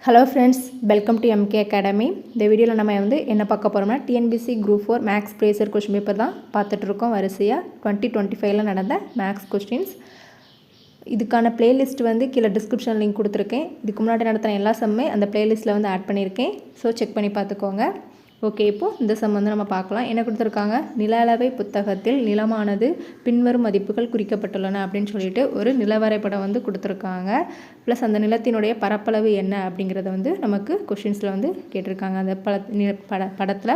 Hello friends, welcome to MK academy. இந்த வீடியோவில் நம்ம என்ன பார்க்க போகிறோம்னா டிஎன்பிசி குரூப் 4 மேக்ஸ் ப்ரேசர் கொஸ்டின் பேப்பர் தான் பார்த்துட்ருக்கோம். வரிசையாக 2025 நடந்த மேக்ஸ் கொஸ்டின்ஸ். இதுக்கான பிளேலிஸ்ட் கீழே டிஸ்கிரிப்ஷன் லிங்க் கொடுத்துருக்கேன். இதுக்கு முன்னாடி நடத்தின எல்லா சம்மே அந்த பிளேலிஸ்ட்டில் ஆட் பண்ணியிருக்கேன். ஸோ செக் பண்ணி பார்த்துக்கோங்க. ஓகே, இப்போது இந்த சம் நம்ம பார்க்கலாம். என்ன கொடுத்துருக்காங்க, நில அளவை புத்தகத்தில் நிலமானது பின்வரும் மதிப்புகள் குறிக்கப்பட்டுள்ளன அப்படின்னு சொல்லிட்டு ஒரு நில வரைபடம் கொடுத்துருக்காங்க. ப்ளஸ் அந்த நிலத்தினுடைய பரப்பளவு என்ன அப்படிங்கிறத நமக்கு கொஷின்ஸில் கேட்டிருக்காங்க. அந்த படத்தில்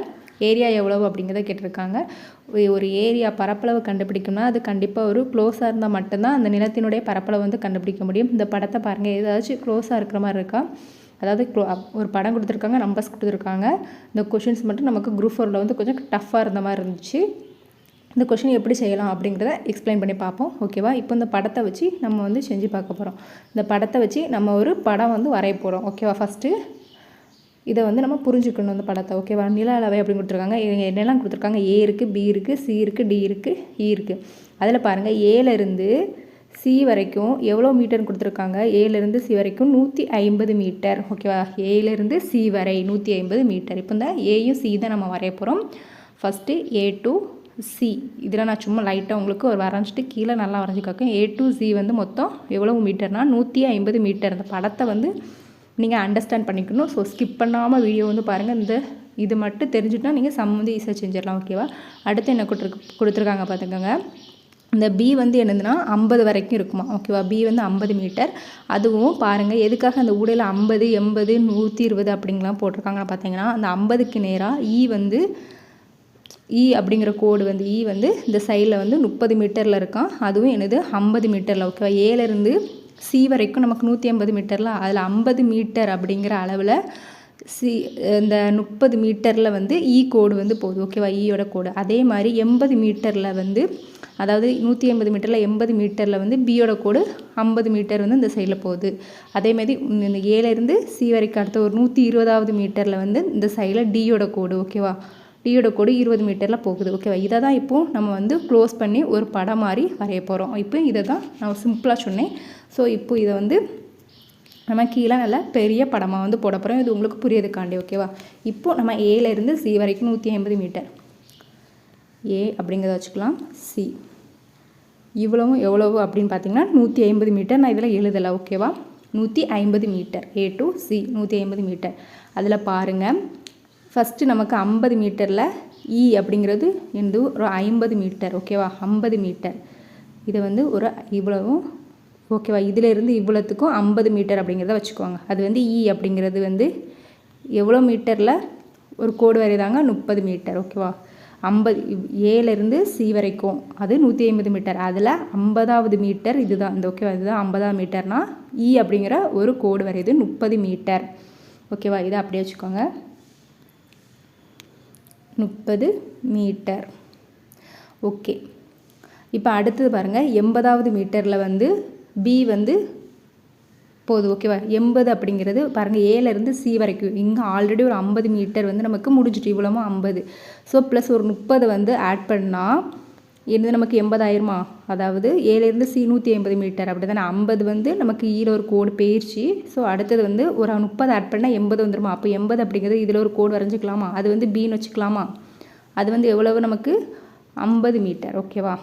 ஏரியா எவ்வளவு அப்படிங்கிறத கேட்டிருக்காங்க. ஒரு ஏரியா பரப்பளவு கண்டுபிடிக்கணும்னா அது கண்டிப்பாக ஒரு க்ளோஸாக இருந்தால் மட்டும்தான் அந்த நிலத்தினுடைய பரப்பளவு கண்டுபிடிக்க முடியும். இந்த படத்தை பாருங்கள், ஏதாச்சும் க்ளோஸாக இருக்கிற மாதிரி இருக்கா? அதாவது ஒரு படம் கொடுத்துருக்காங்க, நம்பர்ஸ் கொடுத்துருக்காங்க. இந்த கொஷின்ஸ் மட்டும் நமக்கு குரூப் 4ல் கொஞ்சம் டஃப்பாக இருந்த மாதிரி இருந்துச்சு. இந்த கொஷின் எப்படி செய்யலாம் அப்படிங்கிறத எக்ஸ்பிளைன் பண்ணி பார்ப்போம். ஓகேவா? இப்போ இந்த படத்தை வச்சு நம்ம செஞ்சு பார்க்க போகிறோம். இந்த படத்தை வச்சு நம்ம ஒரு படம் வரைய போகிறோம். ஓகேவா? ஃபஸ்ட்டு இதை நம்ம புரிஞ்சுக்கணும். இந்த படத்தை ஓகேவா? நில அளவை அப்படின்னு கொடுத்துருக்காங்க. என்னெல்லாம் கொடுத்துருக்காங்க, ஏ இருக்குது, பி இருக்குது, சி இருக்குது, டி இருக்குது, இ இருக்குது. அதில் பாருங்கள், ஏலேருந்து சி வரைக்கும் எவ்வளோ மீட்டர்னு கொடுத்துருக்காங்க. ஏலேருந்து சி வரைக்கும் 150 மீட்டர். ஓகேவா? ஏலேருந்து சி வரை 150 மீட்டர். இப்போ இந்த ஏயும் சி தான் நம்ம வரைய போகிறோம். First A to C. இதில் நான் சும்மா லைட்டாக உங்களுக்கு ஒரு வரைஞ்சிட்டு கீழே நல்லா வரைஞ்சி காக்கேன். ஏ டு சி மொத்தம் எவ்வளோ மீட்டர்னால் 150 மீட்டர். இந்த படத்தை நீங்கள் அண்டர்ஸ்டாண்ட் பண்ணிக்கணும். ஸோ ஸ்கிப் பண்ணாமல் வீடியோ பாருங்கள். இது மட்டும் தெரிஞ்சுட்டா நீங்கள் சம் ஈஸியாக செஞ்சிடலாம். ஓகேவா? அடுத்து என்ன கொடுத்துருக்காங்க பார்த்துக்கோங்க. இந்த பி என்னதுன்னா 50 வரைக்கும் இருக்குமா. ஓகேவா? B 50 metre. அதுவும் பாருங்கள், எதுக்காக அந்த ஊடையில் 50, 80, 120 அப்படிங்கலாம் போட்டிருக்காங்கன்னு பார்த்தீங்கன்னா, அந்த 50க்கு நேராக இ அப்படிங்கிற கோடு இ இந்த சைடில் 30 மீட்டரில் இருக்கான். அதுவும் 50 மீட்டரில். ஓகேவா? ஏலேருந்து சி வரைக்கும் நமக்கு 150 மீட்டரில், அதில் 50 மீட்டர் அப்படிங்கிற அளவில் இந்த 30 மீட்டரில் இ கோடு போகுது. ஓகேவா? ஈயோட கோடு. அதே மாதிரி 80 மீட்டரில் அதாவது 150 மீட்டரில் 80 மீட்டரில் பியோட கோடு 50 மீட்டர் இந்த சைடில் போகுது. அதேமாதிரி இந்த ஏலேருந்து சி வரைக்கும் அடுத்த ஒரு 120வது மீட்டரில் இந்த சைடில் டியோட கோடு. ஓகேவா? டியோட கோடு 20 மீட்டரில் போகுது. ஓகேவா? இதை தான் இப்போது நம்ம க்ளோஸ் பண்ணி ஒரு படம் மாதிரி வரைய போகிறோம். இப்போ இதை தான் நான் சிம்பிளாக சொன்னேன். ஸோ இப்போ இதை நம்ம கீழே நல்ல பெரிய படமாக போட போகிறோம். இது உங்களுக்கு புரியதுக்காண்டி. ஓகேவா? இப்போது நம்ம ஏலேருந்து சி வரைக்கும் 150 மீட்டர். ஏ அப்படிங்கிறத வச்சுக்கலாம். சி எவ்வளவு அப்படின்னு பார்த்தீங்கன்னா 150 மீட்டர். நான் இதில் எழுதலை. ஓகேவா? 150 metre. A to C 150 metre. அதில் பாருங்கள், ஃபஸ்ட்டு நமக்கு 50 மீட்டரில் இ அப்படிங்கிறது ஒரு 50 மீட்டர். ஓகேவா? 50 மீட்டர். இதை ஒரு இவ்வளவும். ஓகேவா? இதிலேருந்து இவ்வளோத்துக்கும் 50 மீட்டர் அப்படிங்கிறத வச்சுக்கோங்க. அது இ அப்படிங்கிறது எவ்வளோ மீட்டரில் ஒரு கோடு வரைதாங்க, 30 மீட்டர். ஓகேவா? 50 ஏலேருந்து சி வரைக்கும் அது 150 மீட்டர். அதில் 50வது மீட்டர் இதுதான். இந்த ஓகேவா? இதுதான் 50வது மீட்டர்னால் இ அப்படிங்கிற ஒரு கோடு வரையுது 30 மீட்டர். ஓகேவா? இதை அப்படியே வச்சுக்கோங்க, 30 மீட்டர். ஓகே, இப்போ அடுத்தது பாருங்கள், 80வது மீட்டரில் பி போகுது. ஓகேவா? 80 அப்படிங்கிறது பாருங்கள், ஏலேருந்து சி வரைக்கும் இங்கே ஆல்ரெடி ஒரு 50 மீட்டர் நமக்கு முடிஞ்சிட்டு, இவ்வளோமா 50. ஸோ ப்ளஸ் ஒரு 30 ஆட் பண்ணால் நமக்கு 80 ஆயிருமா? அதாவது ஏலேருந்து சி 150 மீட்டர் அப்படி தானே. 50 நமக்கு ஈல ஒரு கோடு போயிடுச்சு. ஸோ அடுத்தது ஒரு 30 ஆட் பண்ணால் 80 வந்துருமா? அப்போ 80 அப்படிங்கிறது இதில் ஒரு கோடு வரைஞ்சிக்கலாமா? அது பின்னு வச்சுக்கலாமா? அது எவ்வளவு நமக்கு 50 மீட்டர். ஓகேவா?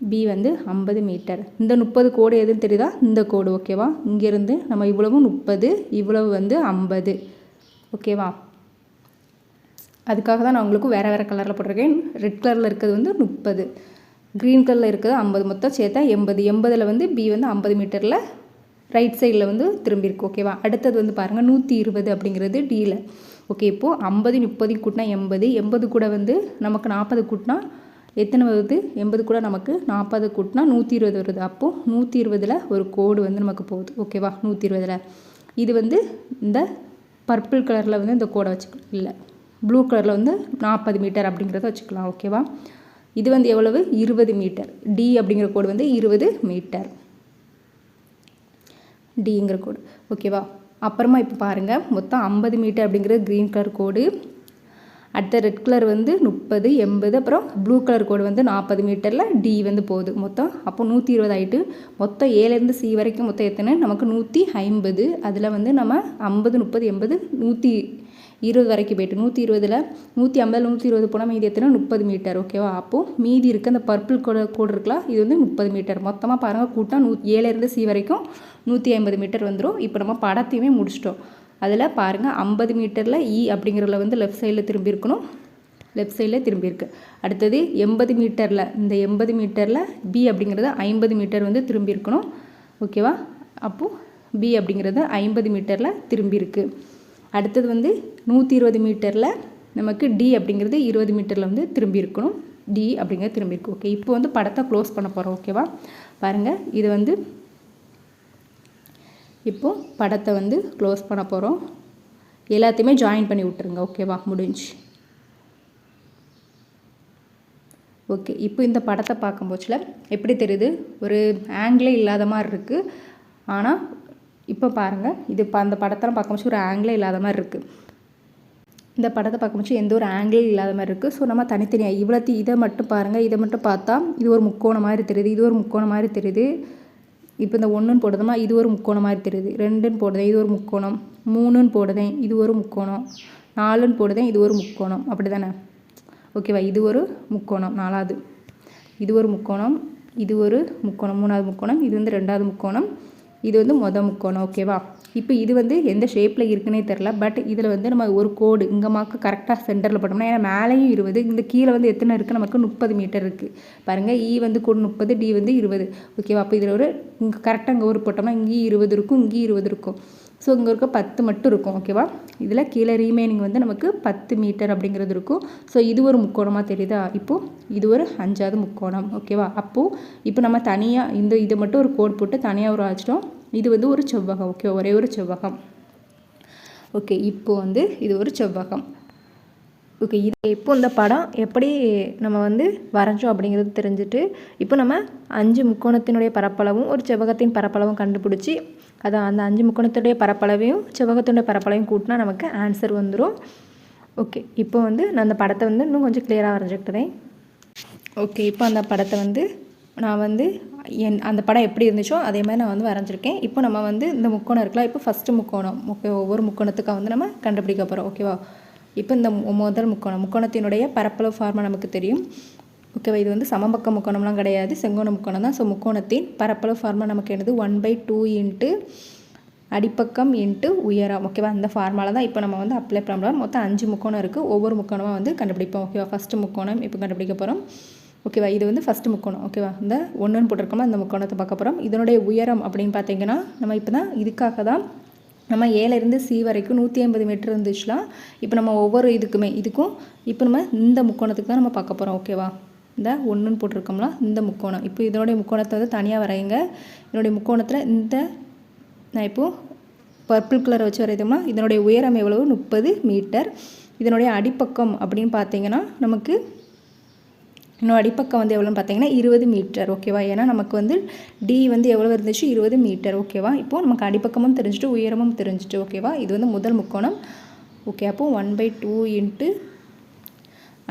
B 50 metre. இந்த 30 கோடு எதுன்னு தெரியுதா? இந்த கோடு. ஓகேவா? இங்கேருந்து நம்ம இவ்வளவு 30, இவ்வளவு 50. ஓகேவா? அதுக்காக தான் நான் உங்களுக்கு வேறு வேறு கலரில் போட்டிருக்கேன். ரெட் கலரில் இருக்கிறது 30, க்ரீன் கலரில் இருக்கிறது 50. மொத்தம் சேர்த்தா 80. 80ல் பி 50 மீட்டரில் ரைட் சைடில் திரும்பியிருக்கு. ஓகேவா? அடுத்தது பாருங்கள், 120 அப்படிங்கிறது டியில். ஓகே, இப்போது 50 30 கூட்டினா 80, 80 கூட நமக்கு 40 கூட்டினா எத்தனை வருது? 80 கூட நமக்கு 40 கூட்டினா 120 வருது. அப்போது 120ல் ஒரு கோடு நமக்கு போகுது. ஓகேவா? 120ல் இது இந்த பர்பிள் கலரில் இந்த கோடை வச்சுக்கலாம். இல்லை, ப்ளூ கலரில் 40 மீட்டர் அப்படிங்கிறத வச்சுக்கலாம். ஓகேவா? இது எவ்வளவு? 20 மீட்டர். டி அப்படிங்கிற கோடு 20 மீட்டர். டிங்கிற கோடு. ஓகேவா? அப்புறமா இப்போ பாருங்கள், மொத்தம் 50 மீட்டர் அப்படிங்கிறது க்ரீன் கலர் கோடு. அடுத்த ரெட் கலர் வந்து 30, 80, அப்புறம் ப்ளூ கலர் கோடு வந்து 40 மீட்டரில் டி வந்து போகுது மொத்தம். அப்போ 120 ஆகிட்டு மொத்தம் ஏலேருந்து சி வரைக்கும் மொத்தம் எத்தனை நமக்கு 150. அதில் வந்து நம்ம 50, 30, 80, 120 வரைக்கும் போய்ட்டு 120ல் 150, 120 போனால் மீதி எத்தனை 30 மீட்டர். ஓகேவா? அப்போது மீதி இருக்க அந்த பர்பிள் கோடு இருக்கலாம், இது வந்து 30 மீட்டர். மொத்தமாக பாருங்கள் கூட்டா ஏலேருந்து சி வரைக்கும் 150 மீட்டர் வந்துடும். இப்போ நம்ம படத்தையுமே முடிச்சிட்டோம். அதில் பாருங்கள் 50 மீட்டரில் இ அப்படிங்கிறதுல வந்து லெஃப்ட் சைடில் திரும்பி இருக்கணும், லெஃப்ட் சைடில் திரும்பியிருக்கு. அடுத்தது 80 மீட்டரில் இந்த 80 மீட்டரில் பி அப்படிங்கிறது 50 மீட்டர் வந்து திரும்பி இருக்கணும். ஓகேவா? அப்போது பி அப்படிங்கிறது 50 மீட்டரில் திரும்பியிருக்கு. அடுத்தது வந்து 120 மீட்டரில் நமக்கு டி அப்படிங்கிறது 20 மீட்டரில் வந்து திரும்பி இருக்கணும், டி அப்படிங்கிறது திரும்பியிருக்கு. ஓகே, இப்போ வந்து படத்தை க்ளோஸ் பண்ண போகிறோம். ஓகேவா? பாருங்கள், இது வந்து இப்போது படத்தை வந்து க்ளோஸ் பண்ண போகிறோம். எல்லாத்தையுமே ஜாயின் பண்ணி விட்டுருங்க. ஓகேவா? முடிஞ்சு. ஓகே, இப்போ இந்த படத்தை பார்க்கும்போதுல எப்படி தெரியுது? ஒரு ஆங்கிளே இல்லாத மாதிரி இருக்குது. ஆனால் இப்போ பாருங்கள், இது அந்த படத்தெல்லாம் பார்க்கும்போது ஒரு ஆங்கிளே இல்லாத மாதிரி இருக்குது. இந்த படத்தை பார்க்கும்போது எந்த ஒரு ஆங்கிளும் இல்லாத மாதிரி இருக்குது. ஸோ நம்ம தனித்தனியாக இதை மட்டும் பாருங்கள். இதை மட்டும் பார்த்தா இது ஒரு முக்கோணம் மாதிரி தெரியுது, இது ஒரு முக்கோணம் மாதிரி தெரியுது. இப்போ இந்த 1ன்னு போடுதோமா, இது ஒரு முக்கோணம் மாதிரி தெரியுது. 2ன்னு போடுதேன், இது ஒரு முக்கோணம். 3ன்னு போடுதேன், இது ஒரு முக்கோணம். 4ன்னு போடுதேன், இது ஒரு முக்கோணம். அப்படி தானே? ஓகேவா? இது ஒரு முக்கோணம் 4வது, இது ஒரு முக்கோணம், இது ஒரு முக்கோணம் 3வது முக்கோணம், இது வந்து 2வது முக்கோணம், இது வந்து முக்கோணம். ஓகேவா? இப்போ இது வந்து எந்த ஷேப்பில் இருக்குன்னே தெரில. பட் இதில் வந்து நம்ம ஒரு கோடு இங்கே மார்க்கு கரெக்டாக சென்டரில் போட்டோம்னா, ஏன்னா மேலேயும் 20, இந்த கீழே வந்து எத்தனை இருக்குது நமக்கு 30 மீட்டர் இருக்குது. பாருங்கள், இ வந்து கோடு 30, டி வந்து 20. ஓகேவா? அப்போ இதில் ஒரு இங்கே கரெக்டாக இங்கே ஒரு போட்டோம்னா இங்கேயும் 20 இருக்கும், இங்கேயும் 20 இருக்கும். ஸோ இங்கே இருக்க 10 மட்டும் இருக்கும். ஓகேவா? இதில் கீழே ரீமைனிங் வந்து நமக்கு 10 மீட்டர் அப்படிங்கிறது இருக்கும். ஸோ இது ஒரு முக்கோணமாக தெரியுதா? இப்போது இது ஒரு 5வது முக்கோணம். ஓகேவா? அப்போது இப்போ நம்ம தனியாக இதை மட்டும் ஒரு கோடு போட்டு தனியாக ஒரு ஆச்சிட்டோம். இது வந்து ஒரு செவ்வகம். ஓகே, ஒரே ஒரு செவ்வகம். ஓகே, இப்போ வந்து இது ஒரு செவ்வகம். ஓகே, இது இப்போ இந்த படம் எப்படி நம்ம வந்து வரைஞ்சோம் அப்படிங்கிறது தெரிஞ்சுட்டு, இப்போ நம்ம 5 முக்கோணத்தினுடைய பரப்பளவும் ஒரு செவ்வகத்தின் பரப்பளவும் கண்டுபிடிச்சி, அதான் அந்த 5 முக்கோணத்துடைய பரப்பளவையும் செவ்வகத்தினுடைய பரப்பளவையும் கூட்டினா நமக்கு ஆன்சர் வந்துடும். ஓகே, இப்போ வந்து நான் அந்த படத்தை வந்து இன்னும் கொஞ்சம் கிளியராக வரைஞ்சிக்கிட்டேன். ஓகே, இப்போ அந்த படத்தை வந்து நான் வந்து அந்த படம் எப்படி இருந்துச்சோ அதே மாதிரி நான் வந்து வரைஞ்சிருக்கேன். இப்போ நம்ம வந்து இந்த முக்கோணம் இருக்கலாம். இப்போ ஃபஸ்ட்டு முக்கோணம். ஓகே, ஒவ்வொரு முக்கோணத்துக்காக வந்து நம்ம கண்டுபிடிக்க போகிறோம். ஓகேவா? இப்போ இந்த முதல் முக்கோணத்தினுடைய பரப்பளவு ஃபார்மா நமக்கு தெரியும். ஓகேவா? இது வந்து சமபக்க முக்கோணம்லாம் கிடையாது, செங்கோண முக்கோணம் தான். ஸோ முக்கோணத்தின் பரப்பளவு ஃபார்மா நமக்கு என்னது 1/2 இன்ட்டு அடிப்பக்கம் இன்ட்டு உயரம். ஓகேவா? அந்த ஃபார்மாவில் தான் இப்போ நம்ம வந்து அப்ளை பண்ணலாம். மொத்தம் 5 முக்கோணம் இருக்குது. ஒவ்வொரு முக்கோணமாக வந்து கண்டுபிடிப்போம். ஓகேவா? ஃபஸ்ட்டு முக்கோணம் இப்போ கண்டுபிடிக்க போகிறோம். ஓகேவா? இது வந்து ஃபஸ்ட்டு முக்கோணம். ஓகேவா? இந்த 1ன்னு போட்டிருக்கோமா, அந்த முக்கோணத்தை பார்க்க போகிறோம். இதனுடைய உயரம் அப்படின்னு பார்த்தீங்கன்னா, நம்ம இப்போ தான் இதுக்காக தான் நம்ம ஏலேருந்து சி வரைக்கும் 150 மீட்டர் இருந்துச்சுலாம். இப்போ நம்ம ஒவ்வொரு இதுக்கும் இப்போ நம்ம இந்த முக்கோணத்துக்கு தான் நம்ம பார்க்க போகிறோம். ஓகேவா? இந்த 1ன்னு போட்டிருக்கோம்ல, இந்த முக்கோணம். இப்போ இதனுடைய முக்கோணத்தை வந்து தனியாக வரையுங்க. இதனுடைய முக்கோணத்தில் நான் இப்போது பர்பிள் கலரை வச்சு வரைதோம்னா, இதனுடைய உயரம் எவ்வளவு 30 மீட்டர். இதனுடைய அடிப்பக்கம் அப்படின்னு பார்த்தீங்கன்னா நமக்கு இன்னும் அடிப்பக்கம் வந்து எவ்வளோன்னு பார்த்தீங்கன்னா 20 மீட்டர். ஓகேவா? ஏன்னா நமக்கு வந்து டி வந்து எவ்வளோ இருந்துச்சு 20 மீட்டர். ஓகேவா? இப்போது நமக்கு அடிப்பக்கமும் தெரிஞ்சுட்டு உயரமும் தெரிஞ்சுட்டு. ஓகேவா? இது வந்து முதல் முக்கோணம். ஓகே, அப்போது 1/2 இன்ட்டு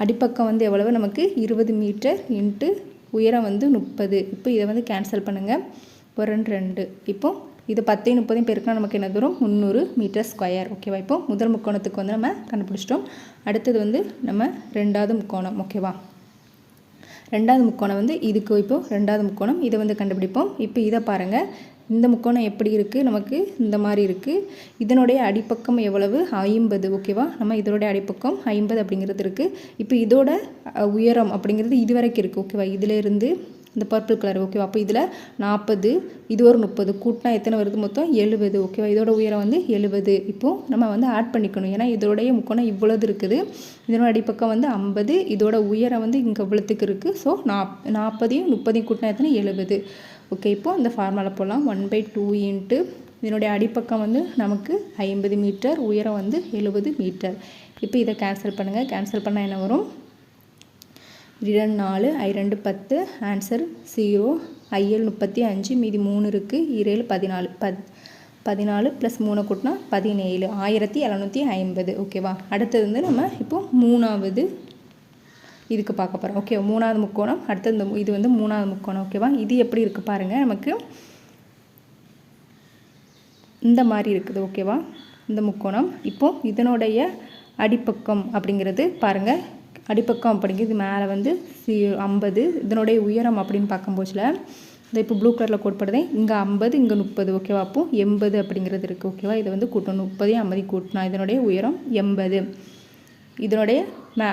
அடிப்பக்கம் வந்து எவ்வளவு நமக்கு 20 மீட்டர் இன்ட்டு உயரம் வந்து 30. இப்போ இதை வந்து கேன்சல் பண்ணுங்கள். 2 இப்போது இது 10 30 பேருக்குனா நமக்கு என்ன தூரம் 300 மீட்டர் ஸ்கொயர். ஓகேவா? இப்போ முதல் முக்கோணத்துக்கு வந்து நம்ம கண்டுபிடிச்சிட்டோம். அடுத்தது வந்து நம்ம 2வது முக்கோணம். ஓகேவா? 2வது முக்கோணம் வந்து இதுக்கு இப்போ 2வது முக்கோணம் இதை வந்து கண்டுபிடிப்போம். இப்போ இதை பாருங்கள், இந்த முக்கோணம் எப்படி இருக்குது நமக்கு இந்த மாதிரி இருக்குது. இதனுடைய அடிப்பக்கம் எவ்வளவு 50. ஓகேவா? நம்ம இதனுடைய அடிப்பக்கம் 50 அப்படிங்கிறது இருக்குது. இப்போ இதோட உயரம் அப்படிங்கிறது இது வரைக்கும் இருக்குது. ஓகேவா? இதிலேருந்து இந்த பர்பிள் கலர். ஓகேவா? அப்போ இதில் 40, இது ஒரு 30 கூட்டினா எத்தனை வருது மொத்தம் 70. ஓகேவா? இதோட உயரம் வந்து 70. இப்போது நம்ம வந்து ஆட் பண்ணிக்கணும். ஏன்னா இதோடைய முக்கோணம் இவ்வளவு இருக்குது, இதனோட அடிப்பக்கம் வந்து 50, இதோட உயரம் வந்து இங்கே இவ்வளோத்துக்கு இருக்குது. ஸோ 40யும் 30யும் கூட்டினா எத்தனை 70. ஓகே, இப்போது அந்த ஃபார்முலா போடலாம். 1/2 இன்ட்டு இதனுடைய அடிப்பக்கம் வந்து நமக்கு 50 மீட்டர், உயரம் வந்து 70 மீட்டர். இப்போ இதை கேன்சல் பண்ணுங்கள். கேன்சல் பண்ணால் என்ன வரும்? 2 4 I2 10, ஆன்சர் 0. IL 35, மீதி 3 இருக்குது. 7 14. 14 + 3 கூட்டினா 17 1750 ஓகேவா. அடுத்தது வந்து நம்ம இப்போ மூணாவது இதுக்கு பார்க்க போகிறோம். ஓகே, மூணாவது முக்கோணம். அடுத்தது இது வந்து மூணாவது முக்கோணம். ஓகேவா. இது எப்படி இருக்குது பாருங்கள். நமக்கு இந்த மாதிரி இருக்குது. ஓகேவா. இந்த முக்கோணம் இப்போது இதனுடைய அடிப்பக்கம் அப்படிங்கிறது பாருங்கள். அடிப்பக்கம் அப்படிங்கிறது மேலே வந்து 50. இதனுடைய உயரம் அப்படின்னு பார்க்கும்போதுல இந்த இப்போ ப்ளூ கலரில் கோட்படுதே இங்கே 50 இங்கே 30. ஓகேவா. அப்போது 80 அப்படிங்கிறது இருக்குது. ஓகேவா. இதை வந்து கூட்டணும். 30 50 கூட்டினா இதனுடைய உயரம் 80. இதனுடைய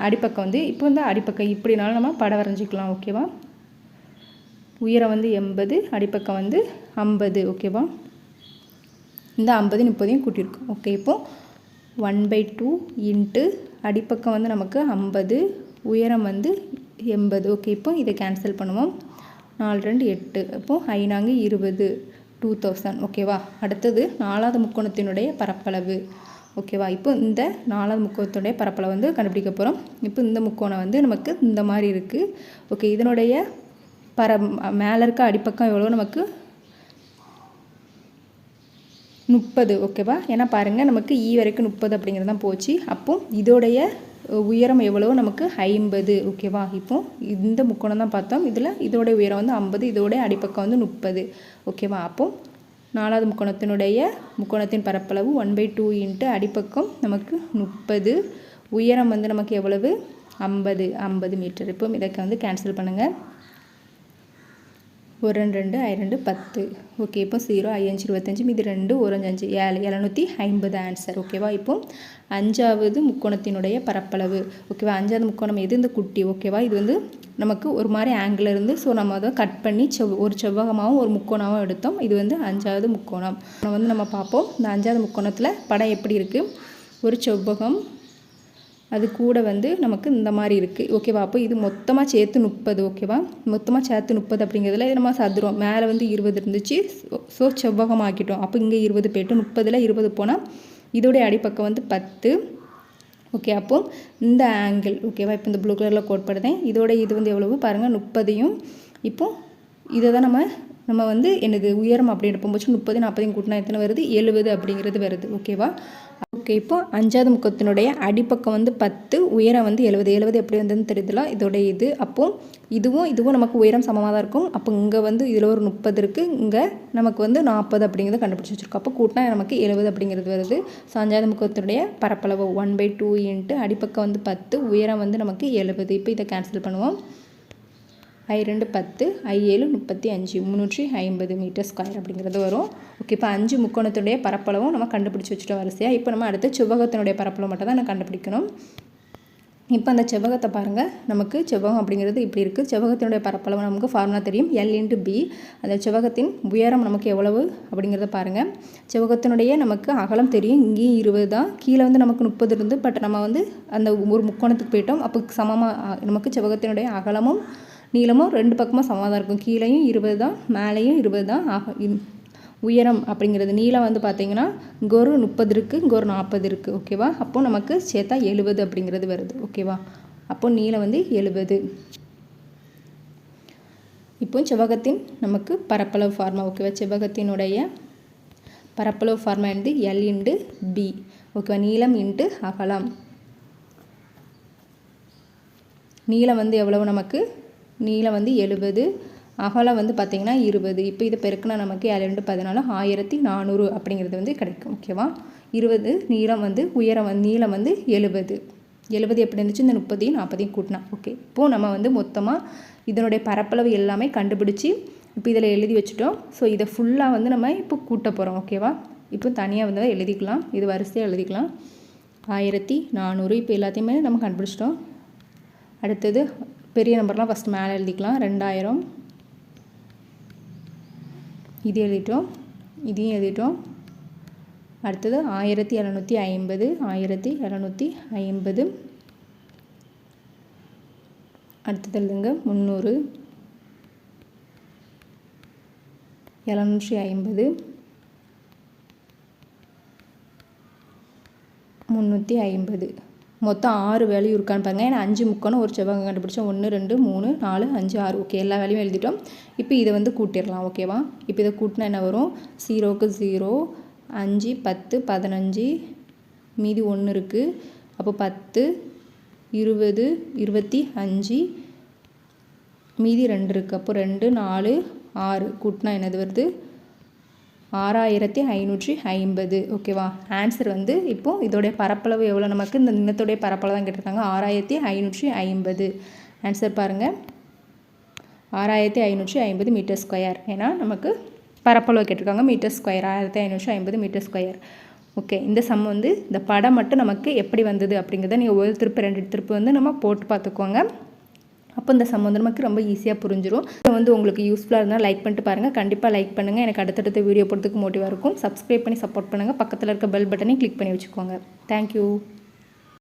அடிப்பக்கம் வந்து இப்போ வந்து அடிப்பக்கம் இப்படினாலும் நம்ம படம் வரைஞ்சிக்கலாம். ஓகேவா. உயரம் வந்து 80, அடிப்பக்கம் வந்து 50. ஓகேவா. இந்த 50 30 கூட்டியிருக்கோம். ஓகே, இப்போது 1/2 இன்ட்டு அடிப்பக்கம் வந்து நமக்கு 50, உயரம் வந்து 80. ஓகே, இப்போ இதை கேன்சல் பண்ணுவோம். 4 2 8. இப்போது 5 20 2000. ஓகேவா. அடுத்தது நாலாவது முக்கோணத்தினுடைய பரப்பளவு. ஓகேவா. இப்போ இந்த நாலாவது முக்கோணத்தினுடைய பரப்பளவு வந்து கண்டுபிடிக்க போகிறோம். இப்போ இந்த முக்கோணம் வந்து நமக்கு இந்த மாதிரி இருக்குது. ஓகே, இதனுடைய மேலே இருக்க அடிப்பக்கம் எவ்வளோ நமக்கு 30. ஓகேவா. ஏன்னா பாருங்கள் நமக்கு வரைக்கும் 30 அப்படிங்கிறது தான் போச்சு. அப்போ இதோடைய உயரம் எவ்வளோ நமக்கு 50. ஓகேவா. இப்போது இந்த முக்கோணம் தான் பார்த்தோம். இதோடைய உயரம் வந்து 50, இதோடைய அடிப்பக்கம் வந்து 30. ஓகேவா. அப்போது நாலாவது முக்கோணத்தின் பரப்பளவு 1/2 இன்ட்டு அடிப்பக்கம் நமக்கு 30, உயரம் வந்து நமக்கு எவ்வளவு 50 மீட்டர். இப்போ இதற்கு வந்து கேன்சல் பண்ணுங்கள். 1 2 2 10. ஓகே, இப்போ 0 5 25 மீதி 2 1 5 7 750 ஆன்சர். ஓகேவா. இப்போ அஞ்சாவது முக்கோணத்தினுடைய பரப்பளவு. ஓகேவா. அஞ்சாவது முக்கோணம் எது இந்த குட்டி. ஓகேவா. இது வந்து நமக்கு ஒரு மாதிரி ஆங்கிள் இருந்து ஸோ நம்ம அதை கட் பண்ணி ஒரு செவ்வகமாகவும் ஒரு முக்கோணமாகவும் எடுத்தோம். இது வந்து அஞ்சாவது முக்கோணம் வந்து நம்ம பார்ப்போம். இந்த அஞ்சாவது முக்கோணத்தில் படம் எப்படி இருக்குது. ஒரு செவ்வகம், அது கூட வந்து நமக்கு இந்த மாதிரி இருக்குது. ஓகேவா. அப்போ இது மொத்தமாக சேர்த்து 30. ஓகேவா. மொத்தமாக சேர்த்து 30 அப்படிங்கிறதுல நம்ம சதுரம் மேலே வந்து 20 இருந்துச்சு. ஸோ செவ்வகம் ஆக்கிட்டோம். அப்போ இங்கே 20 போய்ட்டு 30ல் 20 போனால் இதோடைய அடிப்பக்கம் வந்து 10. ஓகே, அப்போது இந்த ஆங்கிள். ஓகேவா. இப்போ இந்த ப்ளூ கலரில் கோட்படுதேன். இது வந்து எவ்வளவு பாருங்கள் 30. இப்போது இதை தான் நம்ம வந்து என்னது உயரம் அப்படி எடுப்போம் 30 40 கூட்டினா எத்தனை வருது 70 அப்படிங்கிறது வருது. ஓகேவா. ஓகே, இப்போ அஞ்சாவது முக்கத்தினுடைய அடிப்பக்கம் வந்து 10, உயரம் வந்து 70 எப்படி வந்ததுன்னு தெரியுதுல இதோடைய இது. அப்போது இதுவும் நமக்கு உயரம் சமமாக தான் இருக்கும். அப்போ இங்கே வந்து இதில் ஒரு 30 இருக்குது, இங்கே நமக்கு வந்து 40 அப்படிங்கிறத கண்டுபிடிச்சி வச்சுருக்கோம். அப்போ கூட்டினா நமக்கு 70 அப்படிங்கிறது வருது. ஸோ அஞ்சாவது முக்கத்தினுடைய பரப்பளவு 1/2 இன்ட்டு அடிப்பக்கம் வந்து 10, உயரம் வந்து நமக்கு 70. இப்போ இதை கேன்சல் பண்ணுவோம். 2 10 7 35 350 மீட்டர் ஸ்கொயர் அப்படிங்கிறது வரும். ஓகே, இப்போ 5 முக்கோணத்துடைய பரப்பளவும் நம்ம கண்டுபிடிச்சி வச்சுட்டோம் வரிசையாக. இப்போ நம்ம அடுத்து செவ்வகத்தினுடைய பரப்பளவு மட்டும் தான் நான் கண்டுபிடிக்கணும். இப்போ அந்த செவ்வகத்தை பாருங்கள். நமக்கு செவ்வகம் அப்படிங்கிறது இப்படி இருக்குது. செவ்வகத்தினுடைய பரப்பளவு நமக்கு ஃபார்முலா தெரியும், L/B. அந்த செவ்வகத்தின் உயரம் நமக்கு எவ்வளவு அப்படிங்கிறத பாருங்கள். செவ்வகத்தினுடைய நமக்கு அகலம் தெரியும், இங்கேயும் 20 தான். கீழே வந்து நமக்கு 30 இருந்து, பட் நம்ம வந்து அந்த ஒரு முக்கோணத்துக்கு போயிட்டோம். அப்போ சமமாக நமக்கு செவ்வகத்தினுடைய அகலமும் நீளமும் 2 பக்கமும் சமமாக தான் இருக்கும். கீழேயும் 20 தான், மேலேயும் 20 தான். உயரம் அப்படிங்கிறது நீளம் வந்து பார்த்திங்கன்னா இங்கே ஒரு 30 இருக்குது, இங்கே ஒரு 40 இருக்குது. ஓகேவா. அப்போது நமக்கு சேர்த்தா 70 அப்படிங்கிறது வருது. ஓகேவா. அப்போது நீளம் வந்து 70. இப்போ செவ்வகத்தின் நமக்கு பரப்பளவு ஃபார்மா. ஓகேவா. செவ்வகத்தினுடைய பரப்பளவு ஃபார்மா வந்து L/B. ஓகேவா. நீளம் இன்ட்டு அகலம். நீளம் வந்து எவ்வளவு நமக்கு நீளம் வந்து 70, அகலம் வந்து பார்த்திங்கன்னா 20. இப்போ இதை பெருக்கினா நமக்கு 7 14 1400 அப்படிங்கிறது வந்து கிடைக்கும். ஓகேவா. 20 நீளம் வந்து உயரம் வந்து நீளம் வந்து 70 எப்படி இருந்துச்சு இந்த 30 40 கூட்டினா. ஓகே, இப்போது நம்ம வந்து மொத்தமாக இதனுடைய பரப்பளவு எல்லாமே கண்டுபிடிச்சி இப்போ இதில் எழுதி வச்சுட்டோம். ஸோ இதை ஃபுல்லாக வந்து நம்ம இப்போ கூட்ட போகிறோம். ஓகேவா. இப்போ தனியாக வந்து எழுதிக்கலாம், இது வரிசையாக எழுதிக்கலாம். 1400 இப்போ எல்லாத்தையுமே நம்ம கண்டுபிடிச்சிட்டோம். அடுத்தது பெரிய நம்பர்லாம் ஃபஸ்ட் மேலே எழுதிக்கலாம். 2000 இது எழுதிட்டோம், இதையும் எழுதிட்டோம். அடுத்தது 1750 1750. அடுத்தது எழுதுங்க 300 750 350. மொத்தம் 6 வேல்யூ இருக்கான்னு பாருங்கள். ஏன்னா 5 முக்கோணம் ஒரு செவ்வகம் கண்டுபிடிச்சோம். 1 2 3 4 5 6. ஓகே, எல்லா வேலையும் எழுதிட்டோம். இப்போ இதை வந்து கூட்டிடலாம். ஓகேவா. இப்போ இதை கூட்டினா என்ன வரும் 0க்கு 0 5 10 15 மீதி 1 இருக்குது. அப்போ 10 20 25 மீதி 2 இருக்குது. அப்போ 2 4 6 கூட்டினா என்னது வருது? 6550. ஓகேவா? ஆன்சர் வந்து இப்போது இதோடைய பரப்பளவு எவ்வளோ? நமக்கு இந்த நிலத்துடைய பரப்பளவு தான் கேட்டிருக்காங்க. 6550. ஆன்சர் பாருங்கள், 6550 மீட்டர் ஸ்கொயர். ஏன்னா நமக்கு பரப்பளவு கேட்டிருக்காங்க metre square, 6550 metre square. Okay, இந்த சம் வந்து இந்த படம் மட்டும் நமக்கு எப்படி வந்தது அப்படிங்கிறத நீங்கள் ஒரு திருப்பு 2 திருப்பு வந்து நம்ம போட்டு பார்த்துக்கோங்க. அப்போ இந்த சம் வந்து நமக்கு ரொம்ப ஈஸியாக புரிஞ்சிடும். இதை வந்து உங்களுக்கு யூஸ்ஃபுல்லாக இருந்தால் லைக் பண்ணிட்டு பாருங்கள். கண்டிப்பாக லைக் பண்ணுங்கள், எனக்கு அடுத்தடுத்த வீடியோ போடுறதுக்கு மோட்டிவாக இருக்கும். சப்ஸ்கிரைப் பண்ணி சப்போர்ட் பண்ணுங்கள். பக்கத்தில் இருக்க பெல் பட்டனையும் கிளிக் பண்ணி வச்சுக்கோங்க. தேங்க்யூ.